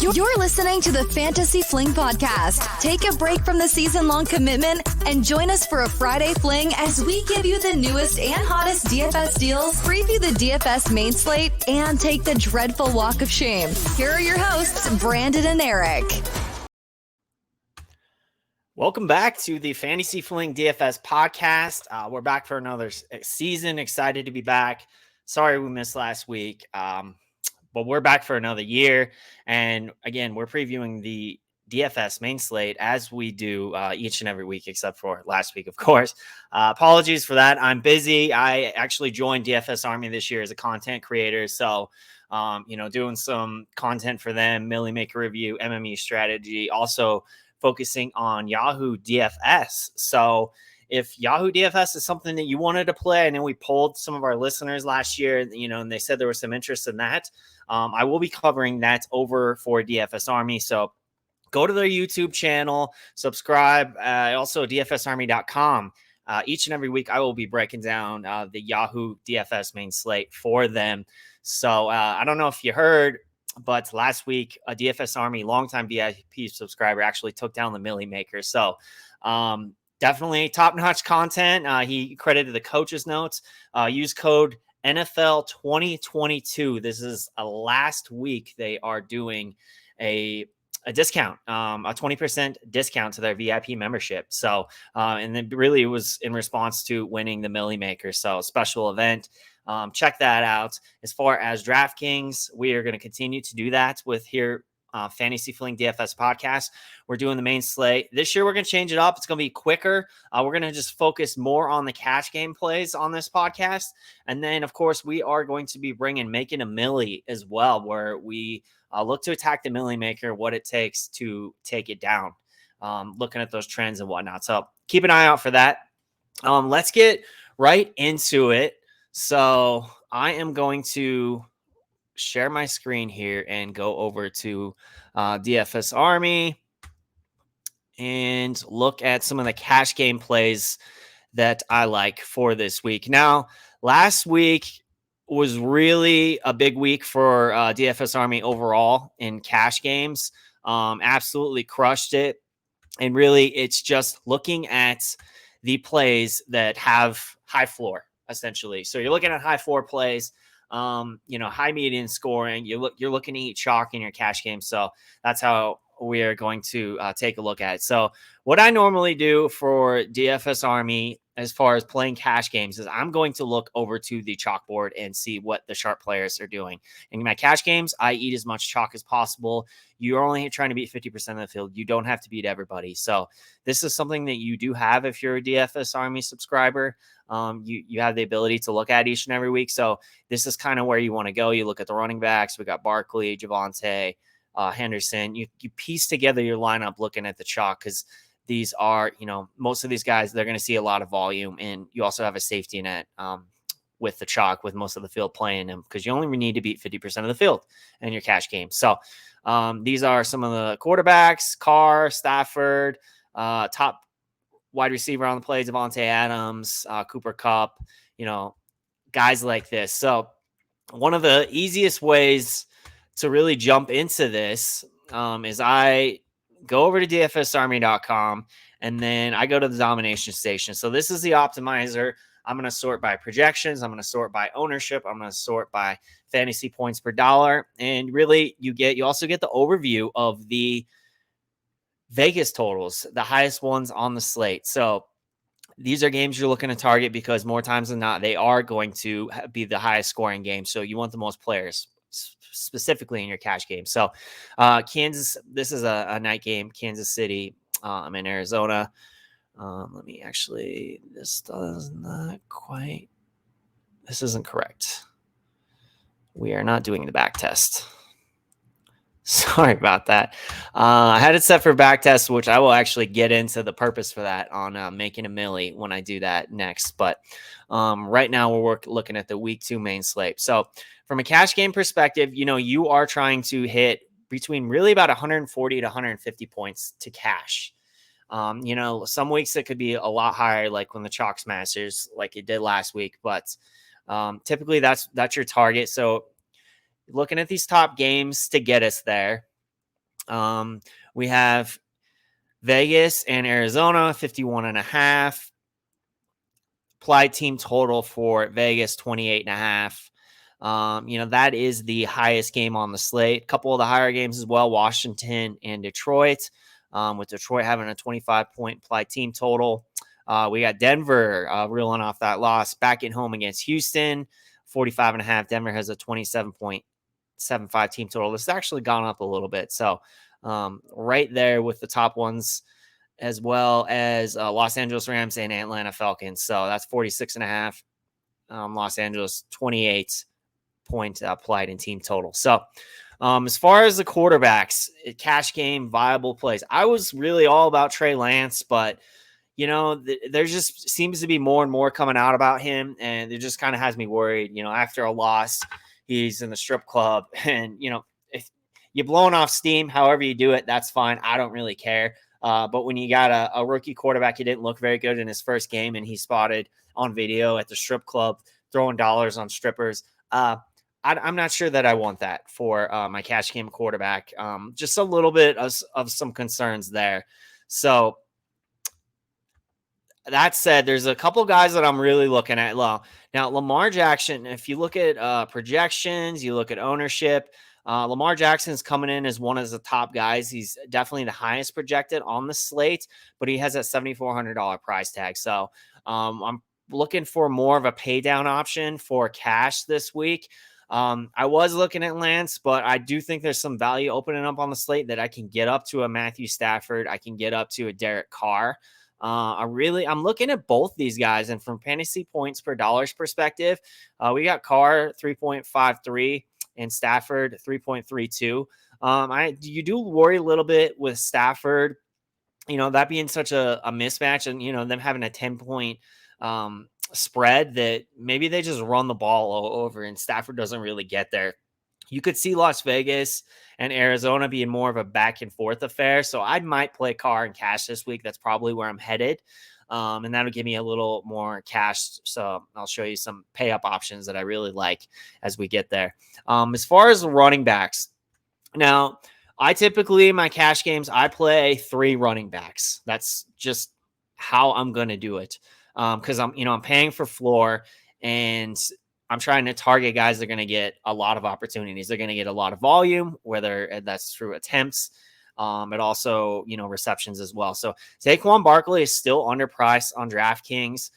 You're listening to the Fantasy Fling Podcast. Take a break from the season-long commitment and join us for a Friday fling as we give you the newest and hottest DFS deals, preview the DFS main slate, and take the dreadful walk of shame. Here are your hosts, Brandon and Eric. Welcome back to the Fantasy Fling DFS podcast. We're back for another season. Excited to be back. Sorry we missed last week, but we're back for another year. And again, we're previewing the DFS main slate as we do each and every week, except for last week, of course. Apologies for that. I'm busy. I actually joined DFS Army this year as a content creator. So, doing some content for them, Millie Maker Review, MME strategy, also focusing on Yahoo DFS. So if Yahoo DFS is something that you wanted to play, I know we polled some of our listeners last year, and they said there was some interest in that. I will be covering that over for DFS Army. So go to their YouTube channel, subscribe, also dfsarmy.com. Each and every week, I will be breaking down the Yahoo DFS main slate for them. So I don't know if you heard, but last week, a DFS Army longtime VIP subscriber actually took down the Millie Maker. So definitely top-notch content. He credited the coach's notes. Use code NFL 2022. This is last week. They are doing a discount, a 20% discount to their VIP membership. So, and then really it was in response to winning the Millie Maker. So special event. Check that out. As far as DraftKings, we are going to continue to do that with here Fantasy Fling DFS podcast. We're doing the main slate. This year, we're going to change it up. It's going to be quicker. We're going to just focus more on the cash game plays on this podcast. And then, of course, we are going to be making a Millie as well, where we look to attack the Millie Maker, what it takes to take it down, looking at those trends and whatnot. So keep an eye out for that. Let's get right into it. So I am going to share my screen here and go over to DFS Army and look at some of the cash game plays that I like for this week. Now, last week was really a big week for DFS Army overall in cash games. Absolutely crushed it. And really, it's just looking at the plays that have high floor, essentially. So you're looking at high floor plays, high median scoring. You're looking to eat chalk in your cash game. So that's how we are going to take a look at it. So what I normally do for DFS Army as far as playing cash games is I'm going to look over to the chalkboard and see what the sharp players are doing. In my cash games, I eat as much chalk as possible. You're only trying to beat 50% of the field. You don't have to beat everybody. So this is something that you do have if you're a DFS Army subscriber. You have the ability to look at each and every week. So this is kind of where you want to go. You look at the running backs. We got Barkley, Javonte, Henderson. You piece together your lineup looking at the chalk because these are, most of these guys, they're going to see a lot of volume. And you also have a safety net with the chalk with most of the field playing them because you only need to beat 50% of the field in your cash game. So these are some of the quarterbacks: Carr, Stafford, top wide receiver on the play, Devontae Adams, Cooper Kupp, guys like this. So one of the easiest ways to really jump into this is I go over to dfsarmy.com and then I go to the domination station. So this is the optimizer. I'm going to sort by projections. I'm going to sort by ownership. I'm going to sort by fantasy points per dollar. And really you also get the overview of the Vegas totals, the highest ones on the slate. So these are games you're looking to target because more times than not, they are going to be the highest scoring game. So you want the most players specifically in your cash game. So Kansas, this is a night game, Kansas City. I'm in Arizona. This isn't correct. We are not doing the back test. Sorry about that. I had it set for back test, which I will actually get into the purpose for that on making a Millie when I do that next. But right now we're looking at the week 2 main slate. So from a cash game perspective, you are trying to hit between really about 140 to 150 points to cash. Some weeks it could be a lot higher, like when the chalk smashes, like it did last week. But typically that's your target. So looking at these top games to get us there. We have Vegas and Arizona, 51.5. Applied team total for Vegas, 28.5. That is the highest game on the slate. A couple of the higher games as well, Washington and Detroit, with Detroit having a 25-point applied team total. We got Denver reeling off that loss back at home against Houston, 45.5. Denver has a 27.75 team total. This has actually gone up a little bit. So right there with the top ones, as well as Los Angeles Rams and Atlanta Falcons. So that's 46.5. Los Angeles, 28 point applied in team total. So as far as the quarterbacks, cash game, viable plays, I was really all about Trey Lance, but there just seems to be more and more coming out about him, and it just kind of has me worried. After a loss, he's in the strip club, and if you're blowing off steam, however you do it, that's fine. I don't really care. But when you got a rookie quarterback, he didn't look very good in his first game, and he spotted on video at the strip club throwing dollars on strippers. I'm not sure that I want that for my cash game quarterback. Just a little bit of some concerns there. So that said, there's a couple guys that I'm really looking at low. Now, Lamar Jackson, if you look at projections, you look at ownership, Lamar Jackson's coming in as one of the top guys. He's definitely the highest projected on the slate, but he has a $7,400 price tag. So I'm looking for more of a pay down option for cash this week. I was looking at Lance, but I do think there's some value opening up on the slate that I can get up to a Matthew Stafford. I can get up to a Derek Carr. I'm looking at both these guys, and from fantasy points per dollars perspective, we got Carr 3.53 and Stafford 3.32. You do worry a little bit with Stafford, that being such a mismatch, and them having a 10-point spread that maybe they just run the ball over and Stafford doesn't really get there. You could see Las Vegas and Arizona being more of a back and forth affair. So I might play Carr and cash this week. That's probably where I'm headed. And that'll give me a little more cash. So I'll show you some pay up options that I really like as we get there. As far as the running backs, now I typically in my cash games, I play 3 running backs. That's just how I'm going to do it. Cause I'm paying for floor, and I'm trying to target guys that are going to get a lot of opportunities. They're going to get a lot of volume, whether that's through attempts, but also, receptions as well. So Saquon Barkley is still underpriced on DraftKings.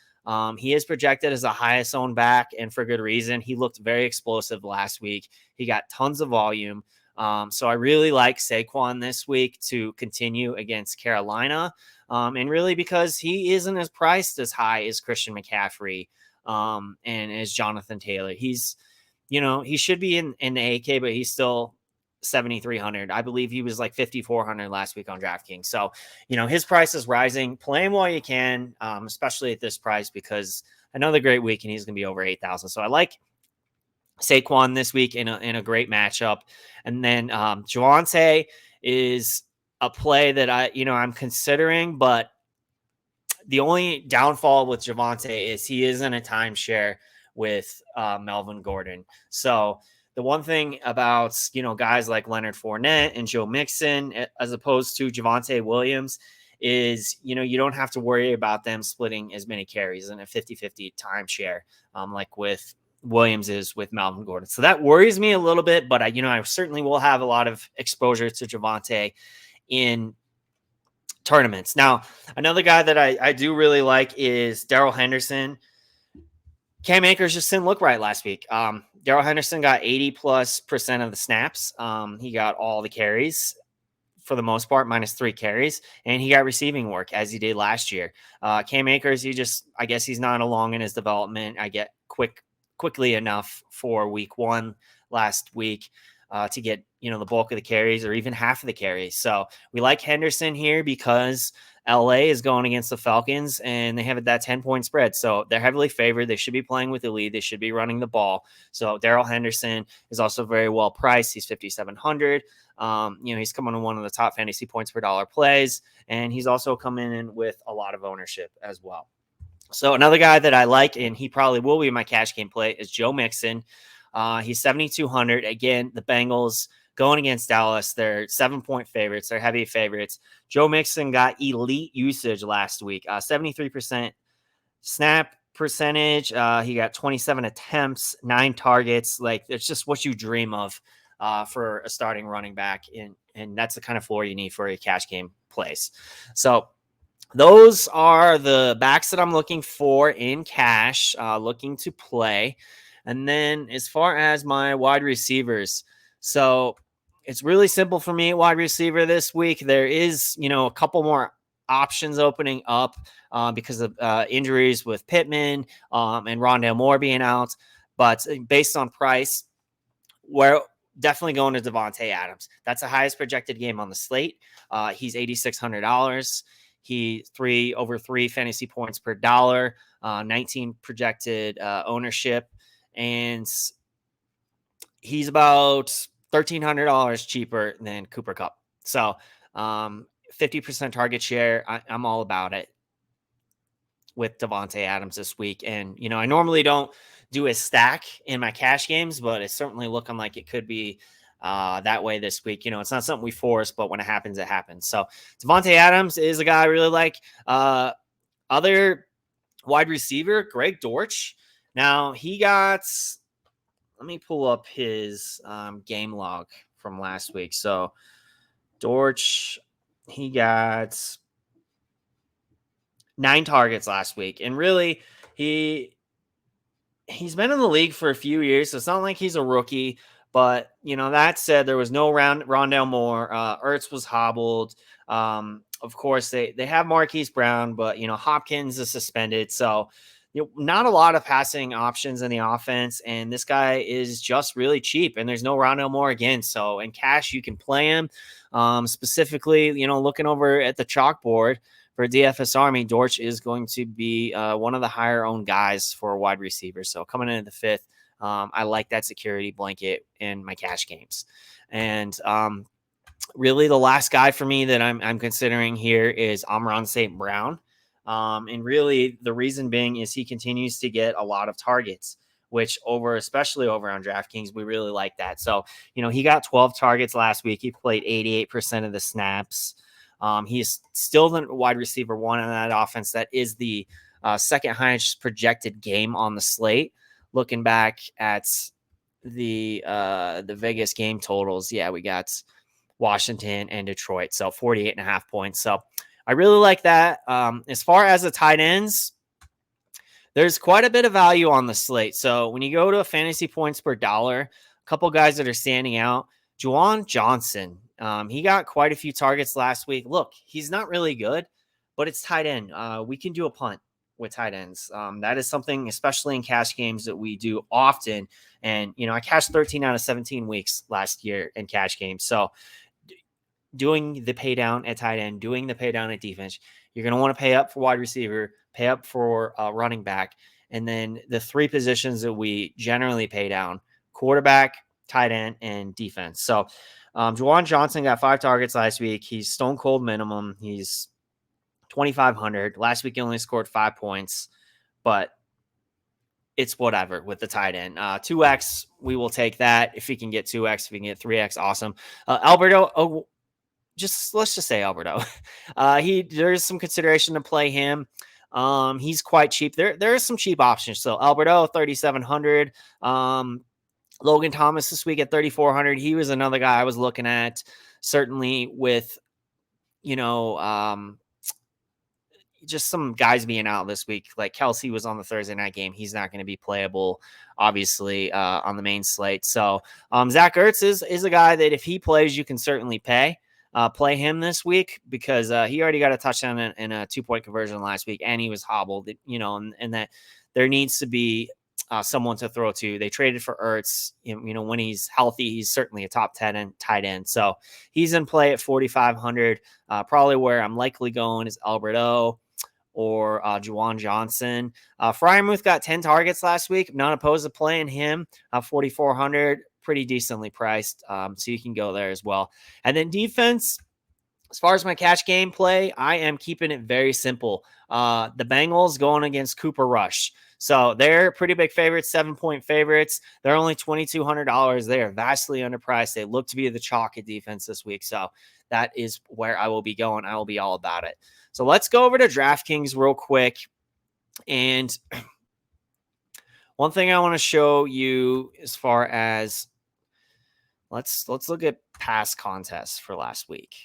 He is projected as the highest owned back, and for good reason. He looked very explosive last week. He got tons of volume. So I really like Saquon this week to continue against Carolina. And really because he isn't as priced as high as Christian McCaffrey and as Jonathan Taylor. He's, he should be in the AK, but he's still 7,300. I believe he was like 5,400 last week on DraftKings. So, his price is rising. Play him while you can, especially at this price, because another great week and he's going to be over 8,000. So I like Saquon this week in a great matchup. And then Javonte is a play that I'm considering, but the only downfall with Javonte is he is in a timeshare with Melvin Gordon. So the one thing about, guys like Leonard Fournette and Joe Mixon, as opposed to Javonte Williams, is, you don't have to worry about them splitting as many carries in a 50-50 timeshare, like with Williams is with Melvin Gordon. So that worries me a little bit, but I certainly will have a lot of exposure to Javonte in tournaments. Now, another guy that I do really like is Darrell Henderson. Cam Akers just didn't look right last week. Darrell Henderson got 80+% of the snaps. He got all the carries for the most part, -3 carries, and he got receiving work as he did last year. Cam Akers, I guess he's not along in his development. I get quickly enough for week 1 last week to get, the bulk of the carries or even half of the carries. So we like Henderson here because LA is going against the Falcons and they have that 10-point spread. So they're heavily favored. They should be playing with the lead. They should be running the ball. So Darrell Henderson is also very well priced. He's 5,700. He's coming to one of the top fantasy points per dollar plays, and he's also coming in with a lot of ownership as well. So another guy that I like, and he probably will be my cash game play, is Joe Mixon. He's 7,200. Again, the Bengals going against Dallas. They're 7-point favorites. They're heavy favorites. Joe Mixon got elite usage last week, 73% snap percentage. He got 27 attempts, 9 targets. Like, it's just what you dream of for a starting running back. And that's the kind of floor you need for a cash game place. So those are the backs that I'm looking for in cash, looking to play. And then as far as my wide receivers, so it's really simple for me at wide receiver this week. There is, a couple more options opening up because of injuries with Pittman and Rondale Moore being out. But based on price, we're definitely going to Devontae Adams. That's the highest projected game on the slate. He's $8,600. He over 3 fantasy points per dollar, 19 projected ownership, and he's about $1,300 cheaper than Cooper Kupp. So 50% target share. I'm all about it with Devontae Adams this week. And, I normally don't do a stack in my cash games, but it's certainly looking like it could be that way this week. It's not something we force, but when it happens, it happens. So Devontae Adams is a guy I really like. Other wide receiver, Greg Dortch. Now let me pull up his game log from last week. So Dortch, he got 9 targets last week. And really, he's been in the league for a few years, so it's not like he's a rookie. But, that said, there was no Rondale Moore. Ertz was hobbled. Of course, they have Marquise Brown, but, Hopkins is suspended. So, not a lot of passing options in the offense. And this guy is just really cheap. And there's no Rondale Moore again. So in cash, you can play him. Specifically, looking over at the chalkboard for DFS Army, Dortch is going to be one of the higher owned guys for a wide receiver. So coming into the 5th, I like that security blanket in my cash games. And really the last guy for me that I'm considering here is Amon St. Brown. And really the reason being is he continues to get a lot of targets, which especially over on DraftKings, we really like that. So, he got 12 targets last week. He played 88% of the snaps. He's still the wide receiver 1 in that offense. That is the second highest projected game on the slate. Looking back at the Vegas game totals, we got Washington and Detroit. So 48.5 points. So I really like that. As far as the tight ends, there's quite a bit of value on the slate. So when you go to a fantasy points per dollar, a couple guys that are standing out, Juwan Johnson. He got quite a few targets last week. Look, he's not really good, but it's tight end. We can do a punt with tight ends. That is something, especially in cash games, that we do often. And, I cashed 13 out of 17 weeks last year in cash games. So doing the pay down at tight end, doing the pay down at defense, you're going to want to pay up for wide receiver, pay up for running back. And then the 3 positions that we generally pay down: quarterback, tight end, and defense. So Juwan Johnson got 5 targets last week. He's stone cold minimum. He's 2,500. Last week he only scored 5 points, but it's whatever with the tight end. 2x, we will take that. If he can get 2x, if he can get 3x, awesome. Alberto, let's just say Alberto. There's some consideration to play him. He's quite cheap. There are some cheap options. So Alberto, 3,700. Logan Thomas this week at 3,400. He was another guy I was looking at, certainly with, just some guys being out this week. Like Kelsey was on the Thursday night game. He's not going to be playable, obviously, on the main slate. So Zach Ertz is a guy that if he plays, you can certainly play him this week, because he already got a touchdown and a 2-point conversion last week, and he was hobbled, and that there needs to be someone to throw to. They traded for Ertz. When he's healthy, he's certainly a top 10 tight end. So he's in play at 4,500. Probably where I'm likely going is Alberto or Juwan Johnson. Freiermuth got 10 targets last week. I'm not opposed to playing him. 4,400, pretty decently priced. So you can go there as well. And then defense, As far as my cash game play, I am keeping it very simple. The Bengals going against Cooper Rush. So they're pretty big favorites, 7-point favorites. They're only $2,200. They are vastly underpriced. They look to be the chalk at defense this week. So that is where I will be going. I will be all about it. So let's go over to DraftKings real quick. And one thing I want to show you as far as let's look at past contests for last week.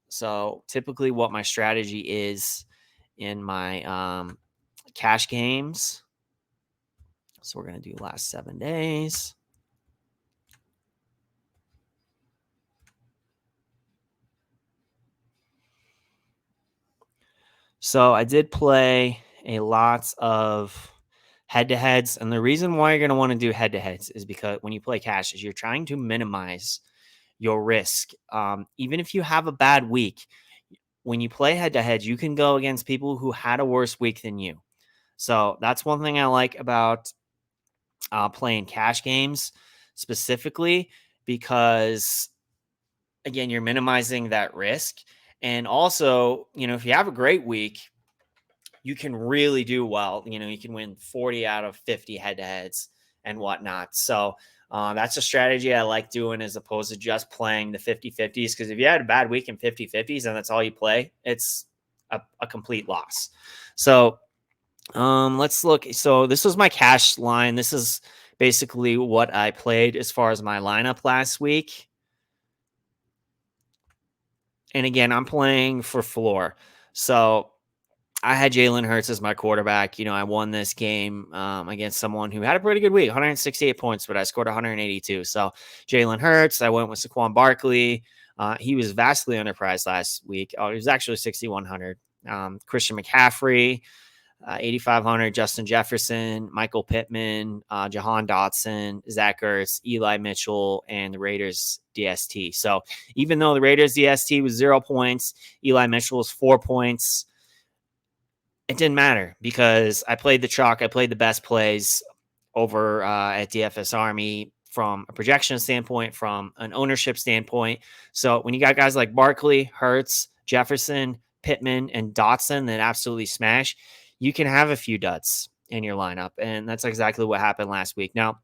So typically what my strategy is in my cash games. So we're going to do last 7 days. So I did play a lot of head-to-heads. And the reason why you're going to want to do head-to-heads is because when you play cash is you're trying to minimize your risk. Even if you have a bad week, when you play head-to-heads, you can go against people who had a worse week than you. So that's one thing I like about playing cash games specifically, because again, you're minimizing that risk. And also, if you have a great week, you can really do well. You can win 40 out of 50 head-to-heads and whatnot. So that's a strategy I like doing as opposed to just playing the 50-50s. Because if you had a bad week in 50-50s and that's all you play, it's a complete loss. So let's look. So this was my cash line. This is basically what I played as far as my lineup last week. And again, I'm playing for floor. So I had Jalen Hurts as my quarterback. I won this game against someone who had a pretty good week, 168 points, but I scored 182. So Jalen Hurts, I went with Saquon Barkley. He was vastly underpriced last week. He was actually 6,100. Christian McCaffrey, 8,500. Justin Jefferson, Michael Pittman, Jahan Dotson, Zach Ertz, Eli Mitchell, and the Raiders DST. So even though the Raiders DST was 0 points, Eli Mitchell was 4 points. It didn't matter because I played the chalk. I played the best plays over at DFS Army from a projection standpoint, from an ownership standpoint. So when you got guys like Barkley, Hurts, Jefferson, Pittman, and Dotson that absolutely smash, you can have a few duds in your lineup. And that's exactly what happened last week. Now,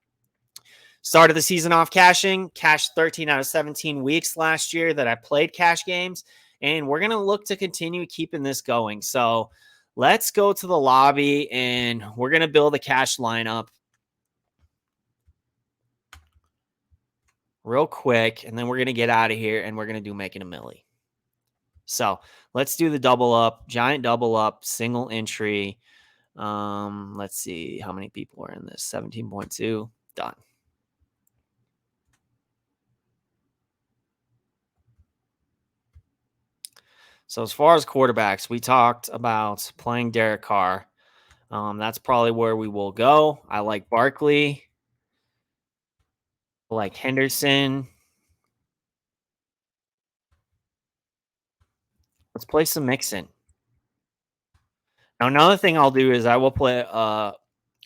started the season off cashed 13 out of 17 weeks last year that I played cash games. And we're going to look to continue keeping this going. So let's go to the lobby and we're going to build a cash lineup real quick. And then we're going to get out of here and we're going to do making a milli. So let's do the double up, giant double up, single entry. Let's see how many people are in this. 17.2. Done. So as far as quarterbacks, we talked about playing Derek Carr. That's probably where we will go. I like Barkley. I like Henderson. Let's play some Mixon. Now, another thing I'll do is I will play a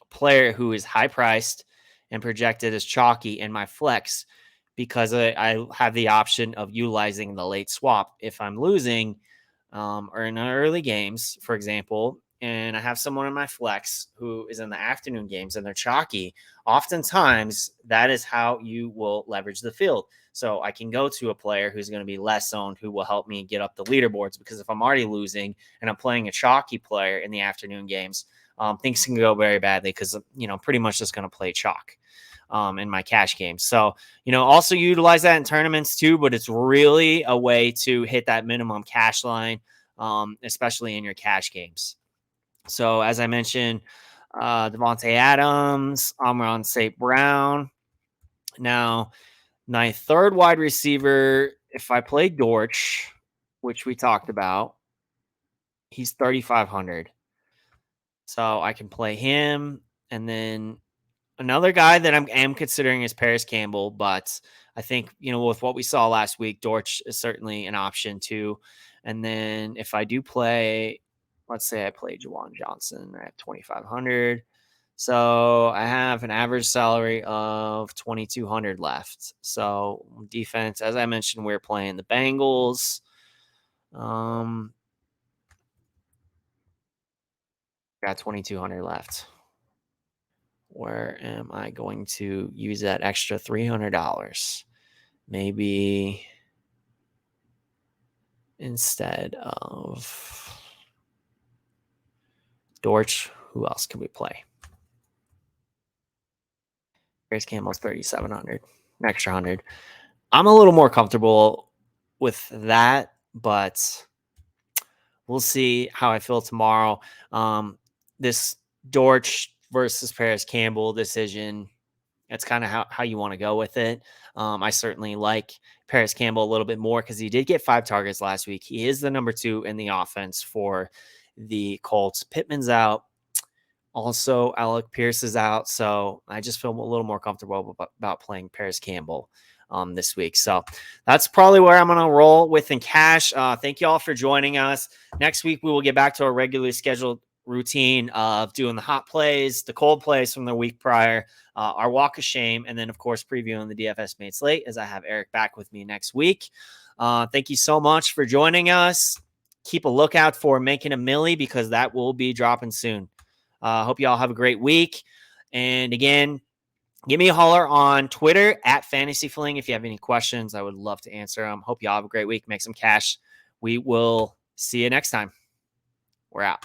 player who is high priced and projected as chalky in my flex because I have the option of utilizing the late swap if I'm losing or in early games, for example, and I have someone in my flex who is in the afternoon games and they're chalky. Oftentimes, that is how you will leverage the field. So I can go to a player who's going to be less owned who will help me get up the leaderboards, because if I'm already losing and I'm playing a chalky player in the afternoon games, things can go very badly because, pretty much just going to play chalk in my cash games. So, also utilize that in tournaments too, but it's really a way to hit that minimum cash line, especially in your cash games. So as I mentioned, Devontae Adams, Amon St. Brown. Now, my third wide receiver, if I play Dortch, which we talked about, he's 3,500. So I can play him. And then another guy that I am considering is Paris Campbell, but I think, with what we saw last week, Dortch is certainly an option too. And then if I do play, let's say I play Juwan Johnson at 2,500. So I have an average salary of 2,200 left. So defense, as I mentioned, we're playing the Bengals. Got 2,200 left. Where am I going to use that extra $300? Maybe instead of Dortch, who else can we play? Grace Campbell's 3,700, an extra 100. I'm a little more comfortable with that, but we'll see how I feel tomorrow. This Dortch versus Paris Campbell decision, that's kind of how you want to go with it. I certainly like Paris Campbell a little bit more because he did get 5 targets last week. He is the number 2 in the offense for the Colts. Pittman's out. Also, Alec Pierce is out. So I just feel a little more comfortable about playing Paris Campbell this week. So that's probably where I'm going to roll with in cash. Thank you all for joining us. Next week, we will get back to our regularly scheduled routine of doing the hot plays, the cold plays from the week prior, our walk of shame, and then, of course, previewing the DFS made slate as I have Eric back with me next week. Thank you so much for joining us. Keep a lookout for Making a Millie because that will be dropping soon. Hope you all have a great week. And again, give me a holler on Twitter at Fantasy Fling if you have any questions. I would love to answer them. Hope you all have a great week. Make some cash. We will see you next time. We're out.